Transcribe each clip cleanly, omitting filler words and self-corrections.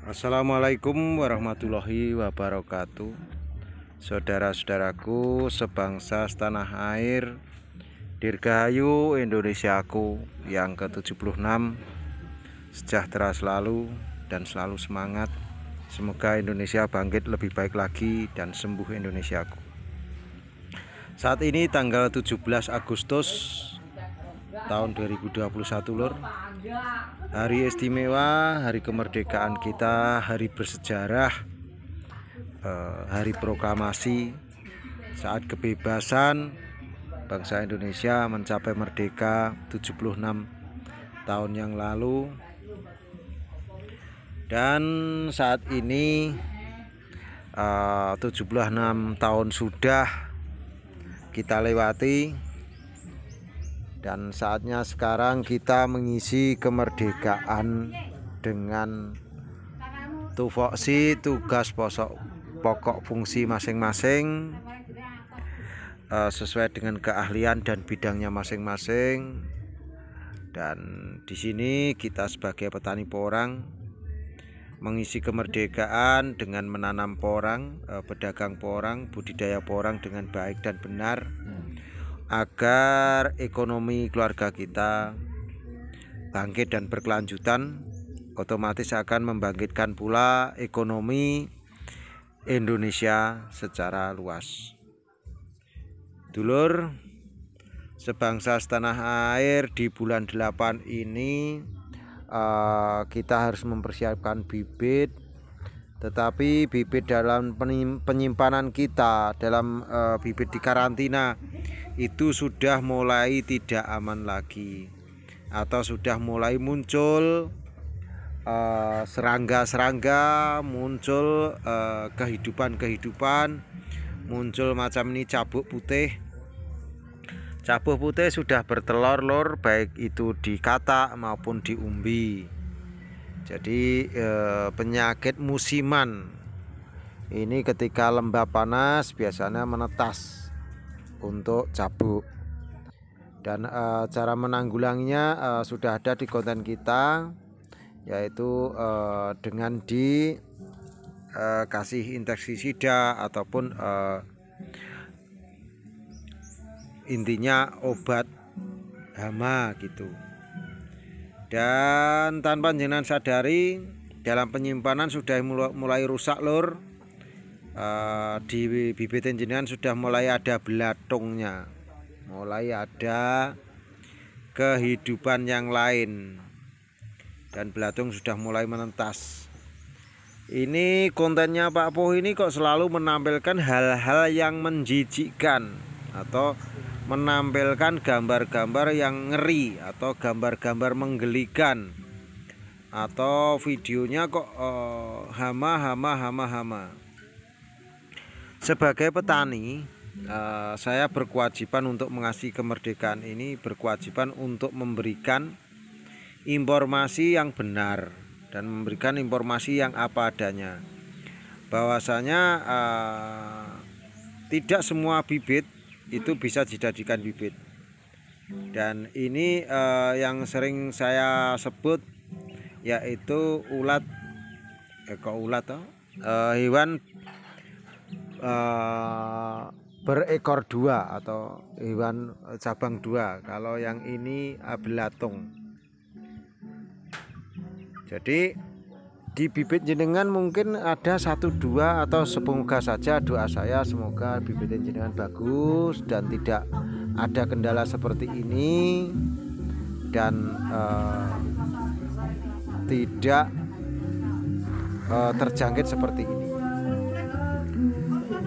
Assalamualaikum warahmatullahi wabarakatuh. Saudara-saudaraku sebangsa setanah air, Dirgahayu Indonesiaku yang ke-76. Sejahtera selalu dan selalu semangat. Semoga Indonesia bangkit lebih baik lagi dan sembuh Indonesiaku. Saat ini tanggal 17 Agustus tahun 2021 lur. Hari istimewa, hari kemerdekaan kita, hari bersejarah, hari proklamasi, saat kebebasan bangsa Indonesia mencapai merdeka 76 tahun yang lalu. Dan saat ini 76 tahun sudah kita lewati. Dan saatnya sekarang kita mengisi kemerdekaan dengan tupoksi tugas pokok fungsi masing-masing sesuai dengan keahlian dan bidangnya masing-masing. Dan di sini kita sebagai petani porang mengisi kemerdekaan dengan menanam porang, pedagang porang, budidaya porang dengan baik dan benar, agar ekonomi keluarga kita bangkit dan berkelanjutan, otomatis akan membangkitkan pula ekonomi Indonesia secara luas. Dulur sebangsa setanah air, di bulan 8 ini kita harus mempersiapkan bibit, tetapi bibit dalam penyimpanan kita, dalam bibit di karantina itu sudah mulai tidak aman lagi, atau sudah mulai muncul serangga-serangga, muncul kehidupan-kehidupan, muncul macam ini cabuk putih. Cabuk putih sudah bertelur lor, baik itu di katak maupun di umbi. Jadi penyakit musiman ini ketika lembab panas biasanya menetas untuk cabuk. Dan cara menanggulanginya sudah ada di konten kita, yaitu dengan dikasih insektisida ataupun intinya obat hama gitu. Dan tanpa jenengan sadari, dalam penyimpanan sudah mulai rusak lur. Di bibit jenengan sudah mulai ada belatungnya, mulai ada kehidupan yang lain, dan belatung sudah mulai menetas. Ini kontennya Pak Poh ini kok selalu menampilkan hal-hal yang menjijikkan, atau menampilkan gambar-gambar yang ngeri, atau gambar-gambar menggelikan, atau videonya kok hama. Sebagai petani, saya berkewajiban untuk mengasih kemerdekaan ini, berkewajiban untuk memberikan informasi yang benar dan memberikan informasi yang apa adanya. Bahwasanya tidak semua bibit itu bisa dijadikan bibit. Dan ini yang sering saya sebut, yaitu hewan berekor dua atau hewan cabang dua. Kalau yang ini belatung. Jadi di bibit jenengan mungkin ada 1, 2, atau semoga saja doa saya semoga bibit jenengan bagus dan tidak ada kendala seperti ini, dan tidak terjangkit seperti ini.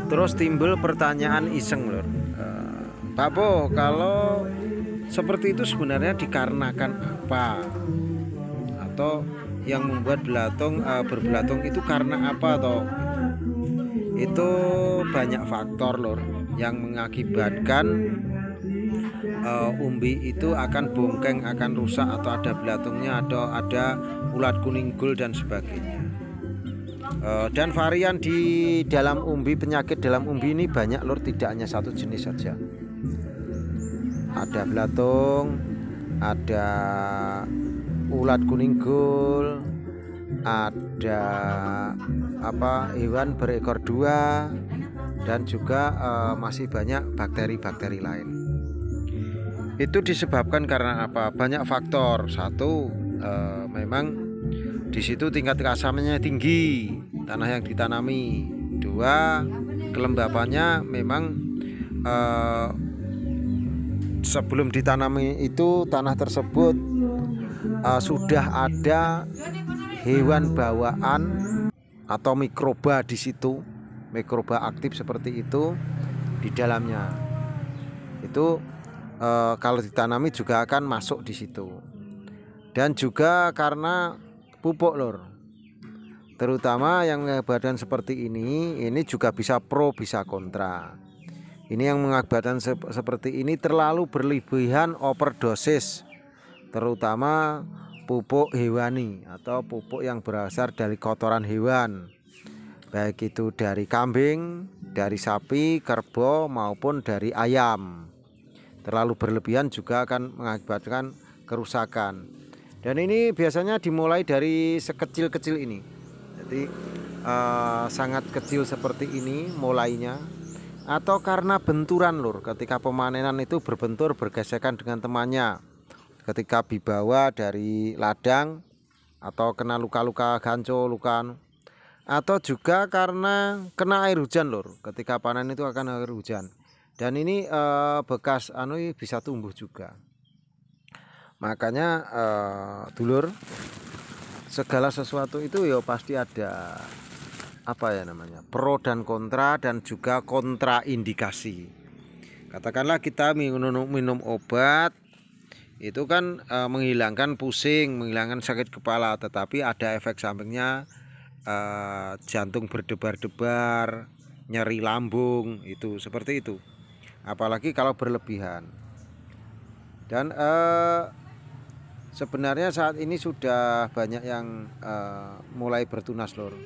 Terus timbul pertanyaan iseng lur, Pak Poh, kalau seperti itu sebenarnya dikarenakan apa? Atau yang membuat belatung berbelatung itu karena apa toh? Itu banyak faktor lur yang mengakibatkan umbi itu akan bongkeng, akan rusak, atau ada belatungnya, atau ada ulat kuning gul dan sebagainya. Dan varian di dalam umbi, penyakit dalam umbi ini banyak lur, tidak hanya satu jenis saja. Ada belatung, ada ulat kuning gul, ada hewan berekor 2, dan juga masih banyak bakteri-bakteri lain. Itu disebabkan karena apa? Banyak faktor. Satu, memang di situ tingkat keasamannya tinggi tanah yang ditanami. 2, kelembapannya memang sebelum ditanami itu tanah tersebut sudah ada hewan bawaan atau mikroba di situ, mikroba aktif seperti itu di dalamnya. Itu kalau ditanami juga akan masuk di situ. Dan juga karena pupuk lur, terutama yang mengakibatkan seperti ini juga bisa pro bisa kontra. Ini yang mengakibatkan seperti ini terlalu berlebihan overdosis, terutama pupuk hewani atau pupuk yang berasal dari kotoran hewan, baik itu dari kambing, dari sapi, kerbau maupun dari ayam. Terlalu berlebihan juga akan mengakibatkan kerusakan. Dan ini biasanya dimulai dari sekecil-kecil ini. Jadi sangat kecil seperti ini mulainya, atau karena benturan lur. Ketika pemanenan itu berbentur, bergesekan dengan temannya, ketika dibawa dari ladang atau kena luka-luka ganco, luka, atau juga karena kena air hujan lur. Ketika panen itu akan air hujan. Dan ini bekas bisa tumbuh juga. Makanya dulur, segala sesuatu itu ya pasti ada pro dan kontra, dan juga kontraindikasi. Katakanlah kita minum obat itu kan menghilangkan pusing, menghilangkan sakit kepala, tetapi ada efek sampingnya, jantung berdebar-debar, nyeri lambung, itu seperti itu. Apalagi kalau berlebihan. Dan sebenarnya saat ini sudah banyak yang mulai bertunas lur.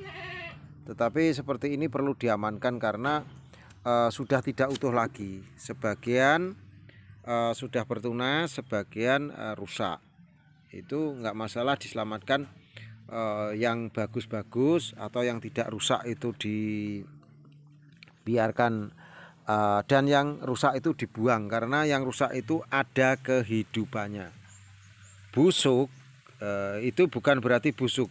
Tetapi seperti ini perlu diamankan karena sudah tidak utuh lagi. Sebagian sudah bertunas, sebagian rusak. Itu enggak masalah, diselamatkan. Yang bagus-bagus atau yang tidak rusak itu dibiarkan, dan yang rusak itu dibuang, karena yang rusak itu ada kehidupannya. Busuk itu bukan berarti busuk.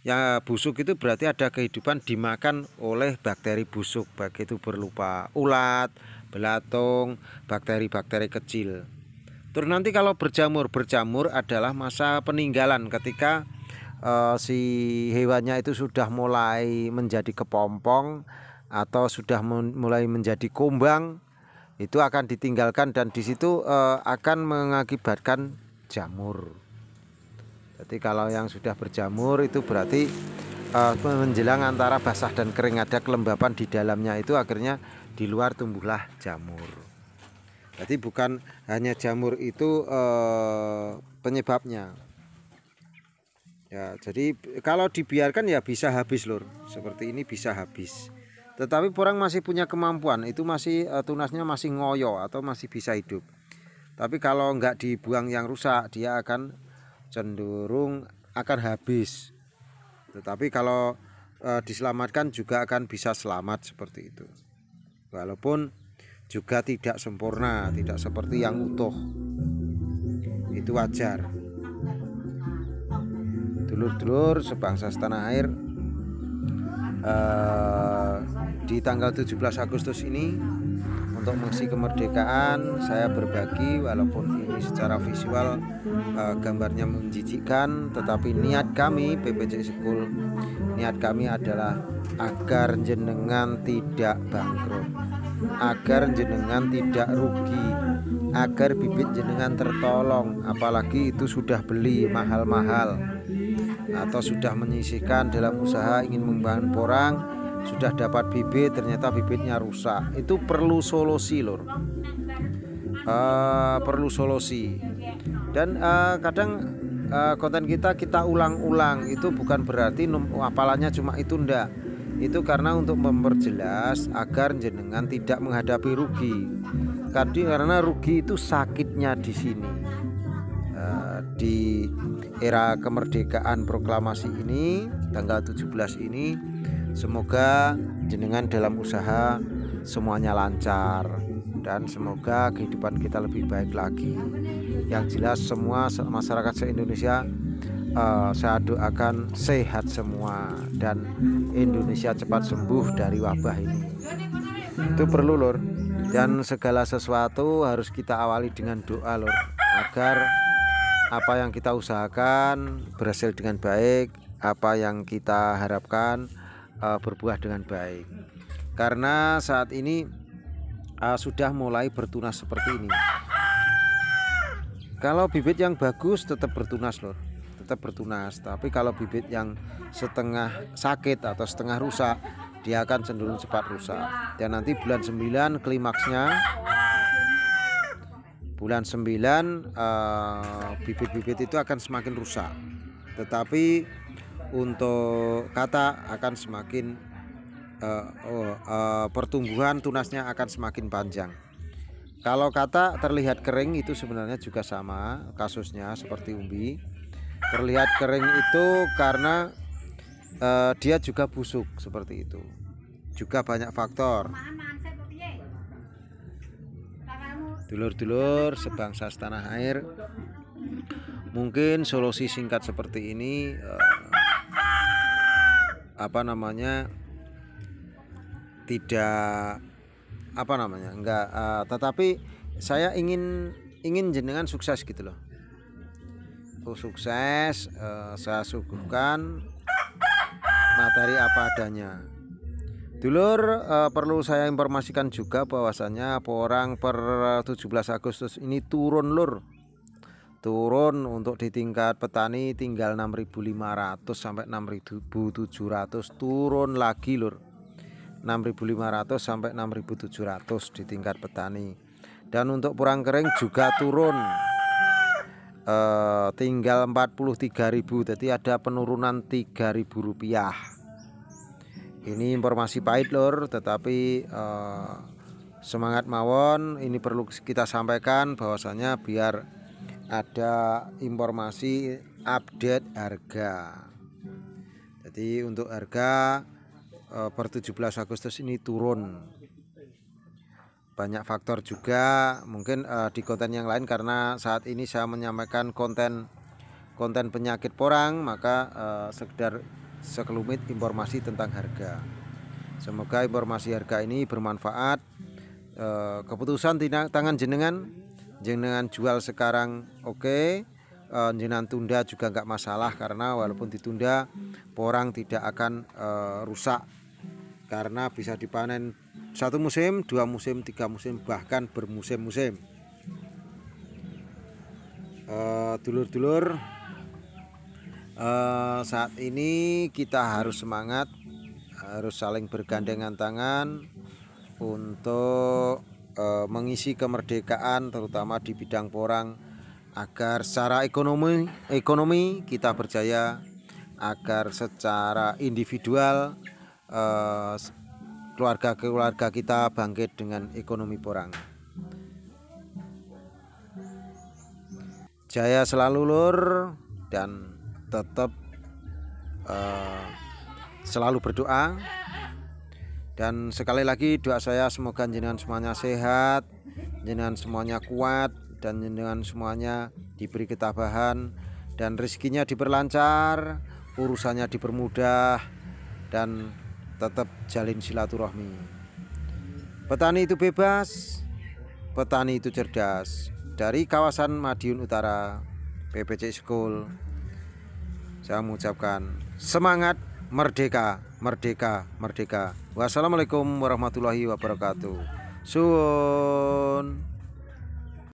Ya, busuk itu berarti ada kehidupan, dimakan oleh bakteri busuk, baik itu berupa ulat, belatung, bakteri-bakteri kecil. Terus nanti kalau berjamur adalah masa peninggalan, ketika si hewannya itu sudah mulai menjadi kepompong atau sudah mulai menjadi kumbang, itu akan ditinggalkan, dan di situ akan mengakibatkan jamur. Jadi kalau yang sudah berjamur itu berarti menjelang antara basah dan kering, ada kelembapan di dalamnya, itu akhirnya di luar tumbuhlah jamur. Jadi bukan hanya jamur itu penyebabnya. Ya, jadi kalau dibiarkan ya bisa habis lur, seperti ini bisa habis. Tetapi orang masih punya kemampuan, itu masih tunasnya masih ngoyo atau masih bisa hidup. Tapi kalau enggak dibuang yang rusak, dia akan cenderung akan habis. Tetapi kalau diselamatkan juga akan bisa selamat seperti itu. Walaupun juga tidak sempurna, tidak seperti yang utuh. Itu wajar. Dulur-dulur sebangsa setanah air, di tanggal 17 Agustus ini untuk mengisi kemerdekaan, saya berbagi, walaupun ini secara visual gambarnya menjijikkan, tetapi niat kami PPC School, niat kami adalah agar jenengan tidak bangkrut, agar jenengan tidak rugi, agar bibit jenengan tertolong, apalagi itu sudah beli mahal-mahal atau sudah menyisihkan dalam usaha ingin membangun porang, sudah dapat bibit ternyata bibitnya rusak. Itu perlu solusi lur, perlu solusi. Dan kadang konten kita ulang-ulang, itu bukan berarti apalannya cuma itu, ndak. Itu karena untuk memperjelas agar jenengan tidak menghadapi rugi. Karena rugi itu sakitnya di sini. di era kemerdekaan proklamasi ini tanggal 17 ini, semoga jenengan dalam usaha semuanya lancar dan semoga kehidupan kita lebih baik lagi. Yang jelas semua masyarakat se-Indonesia saya doakan sehat semua dan Indonesia cepat sembuh dari wabah ini. Itu perlu lur. Dan segala sesuatu harus kita awali dengan doa lur, agar apa yang kita usahakan berhasil dengan baik, apa yang kita harapkan berbuah dengan baik. Karena saat ini sudah mulai bertunas seperti ini. Kalau bibit yang bagus tetap bertunas lur, tetap bertunas. Tapi kalau bibit yang setengah sakit atau setengah rusak, dia akan cenderung cepat rusak. Dan nanti bulan 9 klimaksnya, bulan 9 bibit-bibit itu akan semakin rusak. Tetapi untuk kata akan semakin pertumbuhan tunasnya akan semakin panjang. Kalau kata terlihat kering itu sebenarnya juga sama kasusnya seperti umbi. Terlihat kering itu karena dia juga busuk seperti itu. Juga banyak faktor. Dulur-dulur sebangsa setanah air, mungkin solusi singkat seperti ini tidak enggak, tetapi saya ingin jenengan sukses gitu loh. Sukses, saya suguhkan materi apa adanya. Dulur, perlu saya informasikan juga bahwasanya porang per 17 Agustus ini turun lur. Turun untuk di tingkat petani tinggal 6.500 sampai 6.700, turun lagi lur. 6.500 sampai 6.700 di tingkat petani. Dan untuk porang kering juga turun, tinggal 43.000, jadi ada penurunan 3.000 rupiah. Ini informasi pahit lur, tetapi semangat mawon, ini perlu kita sampaikan bahwasanya biar ada informasi update harga. Jadi untuk harga per 17 Agustus ini turun. Banyak faktor juga, mungkin di konten yang lain, karena saat ini saya menyampaikan konten penyakit porang, maka sekedar sekelumit informasi tentang harga. Semoga informasi harga ini bermanfaat. Keputusan di tangan jenengan jual sekarang oke, jenengan tunda juga nggak masalah, karena walaupun ditunda porang tidak akan rusak, karena bisa dipanen 1 musim, 2 musim, 3 musim, bahkan bermusim-musim. Dulur-dulur, saat ini kita harus semangat, harus saling bergandengan tangan untuk mengisi kemerdekaan, terutama di bidang porang, agar secara ekonomi kita berjaya, agar secara individual keluarga kita bangkit dengan ekonomi porang. Jaya selalu lur, dan tetap selalu berdoa. Dan sekali lagi doa saya semoga jenengan semuanya sehat, jenengan semuanya kuat, dan jenengan semuanya diberi ketabahan dan rezekinya diperlancar, urusannya dipermudah, dan tetap jalin silaturahmi. Petani itu bebas, petani itu cerdas. Dari kawasan Madiun Utara, PPC School, saya mengucapkan semangat, merdeka, merdeka, merdeka. Wassalamualaikum warahmatullahi wabarakatuh. Suwun.